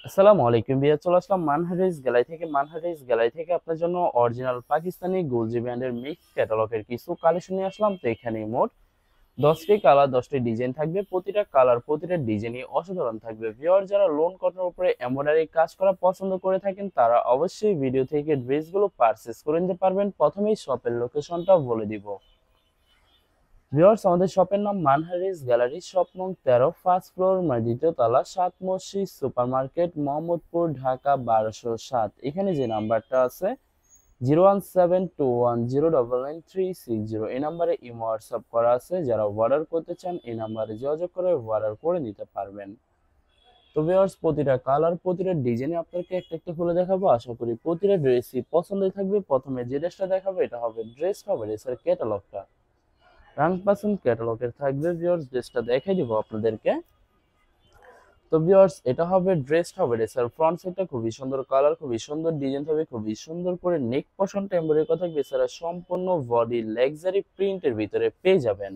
আসসালামু আলাইকুম ভাইয়া, চলে আসলাম মানহারিস গ্যালারি থেকে আপনার জন্য অরিজিনাল পাকিস্তানি গুলজি ব্র্যান্ডের মিক্স ক্যাটালগের কিছু কালেকশন নিয়ে আসলাম। তো এখানে মোট 10টি কালার 10টি ডিজাইন থাকবে, প্রতিটা কালার প্রতিটা ডিজাইনই অসাধারণ থাকবে। ভিউয়ার যারা লোন কটনের উপরে এমব্রয়ডারি কাজ করা পছন্দ করে থাকেন তারা অবশ্যই ভিডিও থেকে ড্রেসগুলো পারচেজ করে নিতে পারবেন। প্রথমেই শপের লোকেশনটা বলে দিব। ভিউয়ার্স, আমাদের শপের নাম মানহারিস গ্যালারি, শপ নং 13, ফার্স্ট ফ্লোর, দ্বিতীয় তলা, 7 মসজিদ সুপার মার্কেট, মোহাম্মদপুর, ঢাকা 1207। এখানে যে নাম্বারটা আছে 01721099360, এই নাম্বারে ইমো হোয়াটসঅ্যাপ করা আছে। যারা অর্ডার করতে চান এই নাম্বারে যোগাযোগ করে অর্ডার করে নিতে পারবেন। তো ভিউয়ার্স, প্রতিটা কালার প্রতিটা ডিজাইনে আপনাকে একটা একটা খুলে দেখাবো। আশা করি প্রতিটা ড্রেসই পছন্দের থাকবে। প্রথমে যে ড্রেসটা দেখাবো এটা হবে ড্রেসের ক্যাটালগটা রাংপাসন ক্যাটালগের থাকবে। ভিউয়ার্স, ড্রেসটা দেখাই দিব আপনাদেরকে। তো ভিউয়ার্স, এটা হবে ড্রেসের ফ্রন্ট সাইডটা খুবই সুন্দর কালার, খুবই সুন্দর ডিজাইন থাকবে, খুবই সুন্দর করে নেক পশনটা এমব্রয়ডারি করা থাকবে। এছাড়া সম্পূর্ণ বডি লাক্সারি প্রিন্টের ভিতরে পেয়ে যাবেন।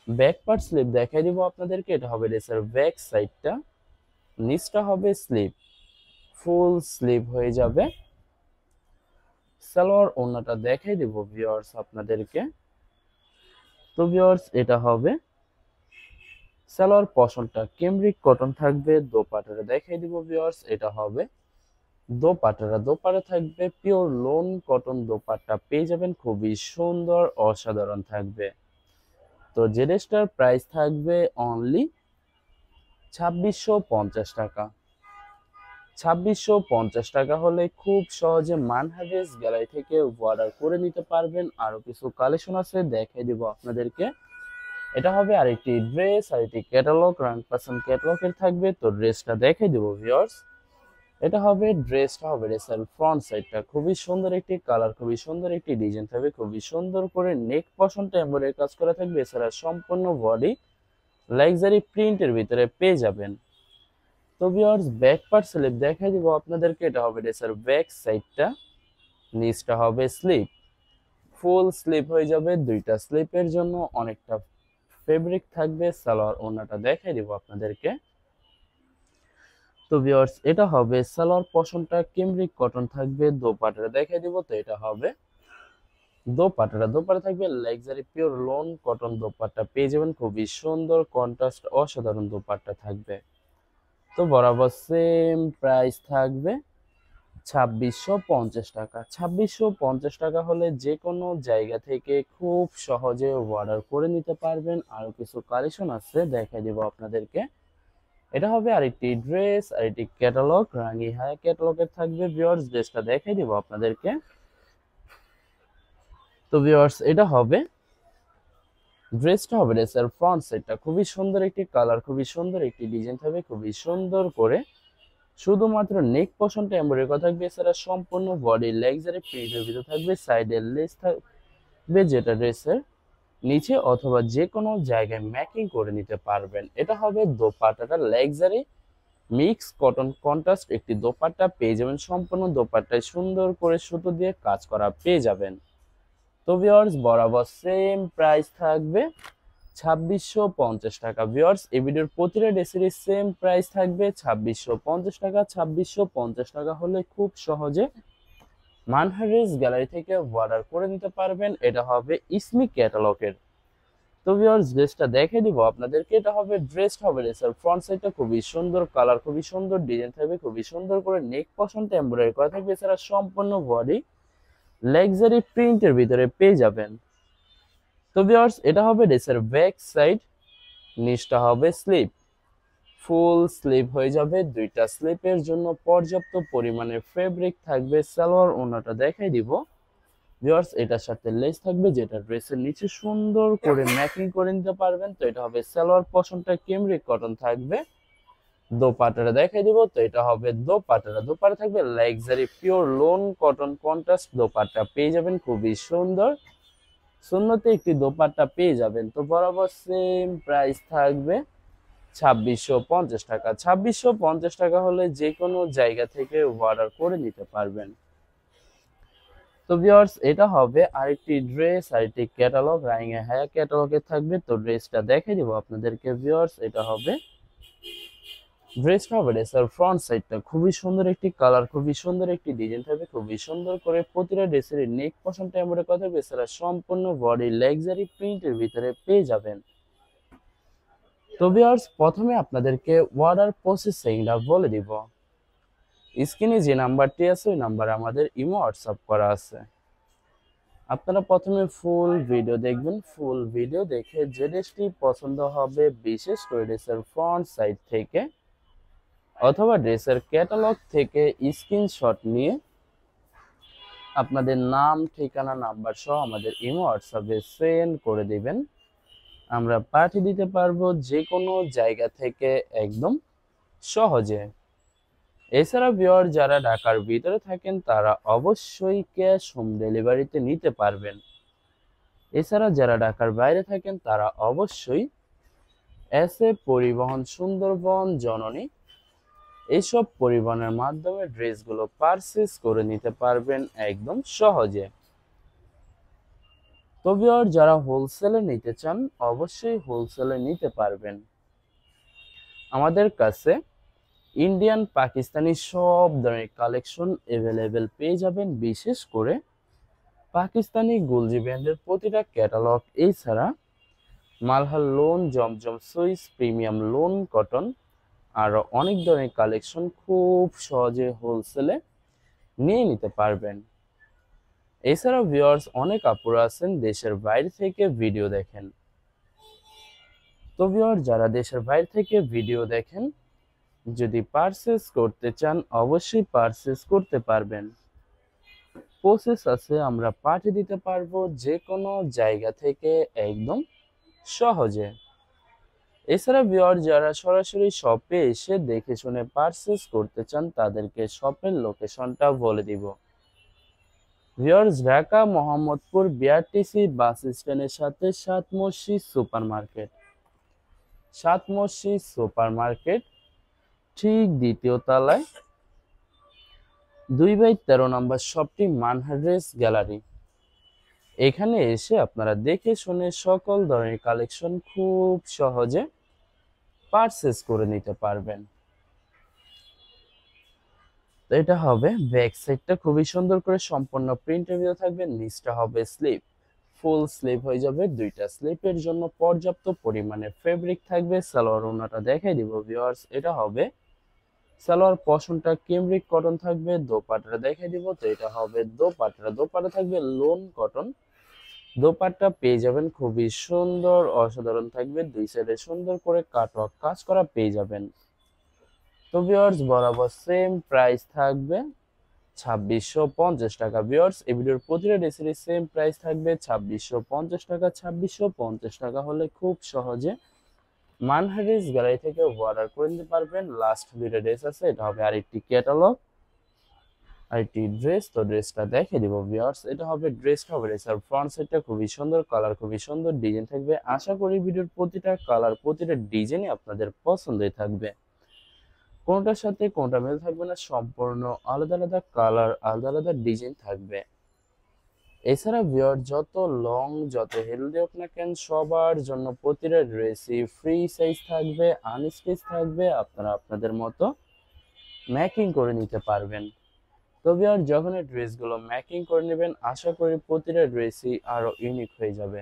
ব্যাক পার্ট স্লিপ দেখাই দিব আপনাদেরকে। এটা হবে ড্রেসের ব্যাক সাইডটা, নিচটা হবে স্লিপ, ফুল স্লিভ হয়ে যাবে। সালোয়ার ওড়নাটা দেখাই দিব ভিউয়ার্স আপনাদেরকে। তো ভিউয়ার্স, এটা হবে সালোয়ার পশনটা কেমব্রিক কটন থাকবে। দোপাট্টাটা দেখাই দিব ভিউয়ার্স, এটা হবে দোপাট্টা থাকবে পিওর লোন কটন দোপাট্টা পেয়ে যাবেন, খুবই সুন্দর অসাধারণ থাকবে। তো যে ড্রেসটার প্রাইস থাকবে অনলি 2650 টাকা। 2650 টাকা হলে খুব সহজে মানহারিস গ্যালারি থেকে অর্ডার করে নিতে পারবেন। আরো কিছু কালেকশন আছে দেখাই দিব আপনাদেরকে। এটা হবে আরেকটি ড্রেস, আরেকটি ক্যাটালগ, রানপাসন ক্যাটালগের থাকবে। তো ড্রেসটা দেখাই দিব ভিউয়ার্স। এটা হবে ড্রেসের ফ্রন্ট সাইডটা, খুবই সুন্দর একটি কালার, খুবই সুন্দর একটি ডিজাইন থাকবে, খুবই সুন্দর করে নেক পশনটা এমব্রয়ডারি কাজ করা থাকবে। এছাড়া সম্পূর্ণ বডি লাক্সারি প্রিন্টের ভিতরে পেয়ে যাবেন। তো ভিউয়ার্স, ব্যাক পার্ট স্লিপ দেখাই দিব আপনাদেরকে। এটা হবে ড্রেসের ব্যাক সাইডটা, নিচটা হবে স্লিপ, ফুল স্লিপ হয়ে যাবে। দুইটা স্লিপের জন্য অনেকটা ফেব্রিক থাকবে। সালোয়ার ওড়নাটা দেখাই দিব আপনাদেরকে। তো ভিউয়ার্স, এটা হবে সালোয়ার পশমটা কেমব্রিক কটন থাকবে। দোপাট্টাটা দেখাই দিব। তো এটা হবে দোপাট্টা থাকবে luxury pure loan cotton dupatta পেয়ে যাবেন, খুবই সুন্দর কন্ট্রাস্ট অসাধারণ দোপাট্টা থাকবে। তো বরাবর সেম প্রাইস থাকবে 2650 টাকা। 2650 টাকা হলে যে কোনো জায়গা থেকে খুব সহজে অর্ডার করে নিতে পারবেন। আরো কিছু কালেকশন আছে দেখাই দিব আপনাদেরকে। এটা হবে আরেকটি ড্রেস, আরেকটি ক্যাটালগ, রাঙি হায়া ক্যাটালগের থাকবে। ভিউয়ার্স, ড্রেসটা দেখাই দিব আপনাদেরকে। তো ভিউয়ার্স, ড্রেসের ফ্রন্ট সাইডটা, খুবই সুন্দর একটি কালার, খুবই সুন্দর একটি ডিজাইন থাকবে, খুবই সুন্দর করে শুধুমাত্র নেক পশনটা এমব্রয়ডারি করা থাকবে। এছাড়া সম্পূর্ণ বডি লাক্সারি প্রিন্টের ভিতরে থাকবে। সাইডে লেস থাকবে, যেটা ড্রেসের নিচে অথবা যে কোনো জায়গায় ম্যাকিং করে নিতে পারবেন। এটা হবে দোপাট্টাটা লাক্সারি মিক্স কটন কন্ট্রাস্ট একটি দোপাট্টা পেয়ে যাবেন। সম্পূর্ণ দোপাট্টায় সুন্দর করে সুতো দিয়ে কাজ করা পেয়ে যাবেন। তো ভিউয়ার্স, বরাবর সেম প্রাইস থাকবে 2650 টাকা। ভিউয়ার্স, এই ভিডিওর প্রতিটা ড্রেসেরই সেম প্রাইস থাকবে 2650 টাকা। 2650 টাকা হলে খুব সহজে মানহারিস গ্যালারি থেকে অর্ডার করে নিতে পারবেন। এটা হবে ইসমি ক্যাটালগের। তো ভিউয়ার্স, ড্রেসটা দেখে দিব আপনাদেরকে। ড্রেসটা হবে ড্রেসের ফ্রন্ট সাইডটা, খুবই সুন্দর কালার, খুবই সুন্দর ডিজাইন থাকবে, খুবই সুন্দর করে নেক পশনটা এমব্রয়ডারি করা থাকবে। এছাড়া সম্পূর্ণ বডি লাক্সারি প্রিন্টের ভিতরে পেয়ে যাবেন। তো ভিউয়ার্স, এটা হবে ড্রেসের ব্যাক সাইড, নিচটা হবে স্লিপ, ফুল স্লিভ হয়ে যাবে। দুইটা স্লিপের জন্য পর্যাপ্ত পরিমাণে ফেব্রিক থাকবে। সালোয়ার ওড়নাটা দেখাই দিব ভিউয়ার্স। এটার সাথে লেস থাকবে, যেটা ড্রেসের নিচে সুন্দর করে ম্যাচিং করে নিতে পারবেন। তো এটা হবে সালোয়ার পশমটা কেমব্রিক কটন থাকবে। দোপাট্টাটা দেখাই দিব। তো এটা হবে দোপাট্টা থাকবে luxury pure loan cotton contrast dupatta পেয়ে যাবেন, খুবই সুন্দর সুন্নতে একটি দোপাট্টা পেয়ে যাবেন। তো বরাবর সেম প্রাইস থাকবে 2650 টাকা। 2650 টাকা হলে যে কোনো জায়গা থেকে অর্ডার করে নিতে পারবেন। তো ভিউয়ার্স, এটা হবে আরেকটি ড্রেস, আরেকটি ক্যাটালগ, রাইঙে হায়া ক্যাটালগে থাকবে। তো ড্রেসটা দেখে দিব আপনাদেরকে ভিউয়ার্স। এটা হবে ড্রেসটা হবে ড্রেসের ফ্রন্ট সাইডটা খুবই সুন্দর একটি কালার, খুবই সুন্দর একটি ডিজাইন থাকবে, খুবই সুন্দর করে প্রতিটা ড্রেসের নেক পশনটা এমব্রয়ডারি করা থাকবে, এছাড়া সম্পূর্ণ বডি লাক্সারি প্রিন্টের ভিতরে পেয়ে যাবেন। তো ভিউয়ার্স, প্রথমে আপনাদেরকে অর্ডার প্রসেসিংটা বলে দিব। স্ক্রিনে যে নাম্বারটি আছে ওই নাম্বারে আমাদের ইমো হোয়াটসঅ্যাপ করা আছে। আপনারা প্রথমে ফুল ভিডিও দেখবেন, ফুল ভিডিও দেখে যে ড্রেসটি পছন্দ হবে, বিশেষ করে ড্রেসের ফ্রন্ট সাইড থেকে অথবা ড্রেসের ক্যাটালগ থেকে স্ক্রিনশট নিয়ে আপনাদের নাম, ঠিকানা, নাম্বার সহ আমাদের ইমো হোয়াটসঅ্যাপে সেন্ড করে দিবেন। আমরা পাঠিয়ে দিতে পারবো যে কোনো জায়গা থেকে একদম সহজে। এছাড়া ভিউয়ার যারা ঢাকার ভিতরে থাকেন তারা অবশ্যই ক্যাশ হোম ডেলিভারিতে নিতে পারবেন। এছাড়া যারা ঢাকার বাইরে থাকেন তারা অবশ্যই এসএ পরিবহন, সুন্দরবন, জননী এইসব পরিবহনের মাধ্যমে ড্রেসগুলো পারচেজ করে নিতে পারবেন একদম সহজে। তো ভিউয়ার যারা হোলসেলে নিতে চান অবশ্যই হোলসেলে নিতে পারবেন। আমাদের কাছে ইন্ডিয়ান, পাকিস্তানি সব ধরনের কালেকশন অ্যাভেলেবেল পেয়ে যাবেন। বিশেষ করে পাকিস্তানি গুলজি ব্র্যান্ডের প্রতিটা ক্যাটালগ, এছাড়া মালহার লোন, জমজম সুইস, প্রিমিয়াম লোন, কটন আরও অনেক ধরনের কালেকশন খুব সহজে হোলসেলে নিয়ে নিতে পারবেন। এছাড়াও ভিউয়ার্স অনেক আপুরা আছেন দেশের বাইরে থেকে ভিডিও দেখেন। তো ভিউয়ার যারা দেশের বাইরে থেকে ভিডিও দেখেন, যদি পারচেজ করতে চান অবশ্যই পারচেজ করতে পারবেন। প্রসেস আছে, আমরা পাঠিয়ে দিতে পারবো যে কোনো জায়গা থেকে একদম সহজে। এছাড়া ভিউয়ার যারা সরাসরি শপে এসে দেখে শুনে পারচেজ করতে চান তাদেরকে শপের লোকেশনটা বলে দিব। ভিউয়ার্স, ঢাকা মোহাম্মদপুর বিআরটিসি বাস স্ট্যান্ডের সাথে সাত মসজিদ সুপার মার্কেট, সাত মসজিদ সুপার মার্কেট ঠিক দ্বিতীয় তলায় 2/13 নম্বর শপটি মানহার ড্রেস গ্যালারি। এখানে এসে আপনারা দেখে শুনে সকল ধরনের কালেকশন খুব সহজে পারচেজ করে নিতে পারবেন। তো এটা হবে ব্যাক সাইডটা, খুবই সুন্দর করে সম্পূর্ণ প্রিন্টের ভিতরে থাকবে। নিচটা হবে স্লিপ, ফুল স্লিপ হয়ে যাবে। দুইটা স্লিপের জন্য পর্যাপ্ত পরিমাণে ফেব্রিক থাকবে। সালোয়ার ওড়নাটা দেখাই দিব ভিউয়ার্স, এটা হবে সালোয়ার পশমটা কেমব্রিক কটন থাকবে। দোপাট্টাটা দেখাই দিব, তো এটা হবে দোপাট্টা। দোপাট্টা থাকবে লোন কটন। দোপাট্টা পেয়ে যাবেন খুবই সুন্দর, অসাধারণ থাকবে। দুই সাইডে সুন্দর করে কাটওয়ার্ক কাজ করা পেয়ে যাবেন। তো ভিউয়ার্স বরাবর সেম প্রাইস থাকবে 2650 টাকা। ভিউয়ার্স, এই ভিডিওর প্রতিটা ড্রেসের সেম প্রাইস থাকবে 2650 টাকা। 2650 টাকা হলে খুব সহজে মানহার ড্রেস গ্যালারি থেকে অর্ডার করে নিতে পারবেন। লাস্ট দুইটা ড্রেস আছে, এটা হবে আরেকটি ক্যাটালগ, আরেকটি ড্রেস। তো ড্রেসটা দেখে দিব ভিউয়ার্স, এটা হবে ড্রেসটা হবে ড্রেসের ফ্রন্ট সাইডটা খুবই সুন্দর, কালার খুবই সুন্দর, ডিজাইন থাকবে। আশা করি ভিডিওর প্রতিটা কালার, প্রতিটা ডিজাইনই আপনাদের পছন্দই থাকবে। কোনটার সাথে কোনটা মিল থাকবে না, সম্পূর্ণ আলাদা আলাদা কালার, আলাদা আলাদা ডিজাইন থাকবে। এছাড়া ভিউয়ার যত লং, যত হেলদি হোক না কেন, সবার জন্য প্রতিটা ড্রেসই ফ্রি সাইজ থাকবে, আনস্টিচ থাকবে। আপনারা আপনাদের মতো ম্যাকিং করে নিতে পারবেন। তো ভিউয়ার যখন এই ড্রেসগুলো ম্যাকিং করে নেবেন, আশা করি প্রতিটা ড্রেসই আরো ইউনিক হয়ে যাবে।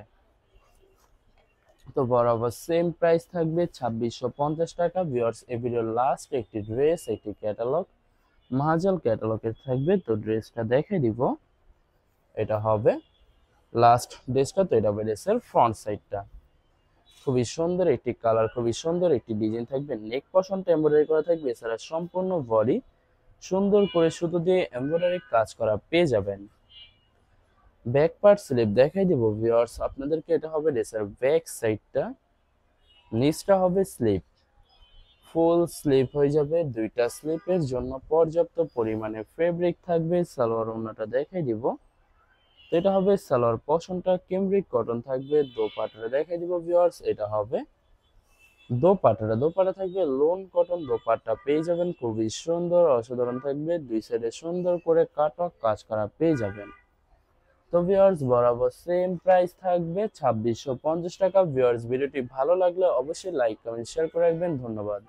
তো বরাবর সেম প্রাইস থাকবে 2650 টাকা। ভিউয়ার্স, এই ভিডিওর লাস্ট একটি ড্রেস, একটি ক্যাটালগ, মাহাজাল ক্যাটালগের থাকবে। তো ড্রেসটা দেখে দিব, এটা হবে লাস্ট ড্রেসটা। তো এটা হবে ড্রেসের ফ্রন্ট সাইডটা, খুবই সুন্দর একটি কালার, খুবই সুন্দর একটি ডিজাইন থাকবে। নেক পশনটা এমব্রয়ডারি করা থাকবে, এছাড়া সম্পূর্ণ বডি সুন্দর করে সুতো দিয়ে এমব্রয়ডারি কাজ করা পেয়ে যাবেন। ব্যাক পার্ট স্লিপ দেখাই দিব ভিউয়ার্স আপনাদেরকে, এটা হবে ড্রেসের ব্যাক সাইডটা। নিচটা হবে স্লিপ, ফুল স্লিপ হয়ে যাবে। দুইটা স্লিপের জন্য পর্যাপ্ত পরিমাণে ফেব্রিক থাকবে। সালোয়ার ওড়নাটা দেখাই দিব, তো এটা হবে সালোয়ার পশমটা কেমব্রিক কটন থাকবে। দোপাট্টাটা দেখাই দিব ভিউয়ার্স, এটা হবে দোপাট্টাটা। দোপাট্টা থাকবে লোন কটন। দোপাট্টা পেয়ে যাবেন খুবই সুন্দর, অসাধারণ থাকবে। দুই সাইডে সুন্দর করে কাটওয়ার্ক কাজ করা পেয়ে যাবেন। তো ভিউয়ার্স বরাবর সেম প্রাইস থাকবে 2650 টাকা। ভিউয়ার্স, ভিডিওটি ভালো লাগলে অবশ্যই লাইক, কমেন্ট, শেয়ার করে রাখবেন। ধন্যবাদ।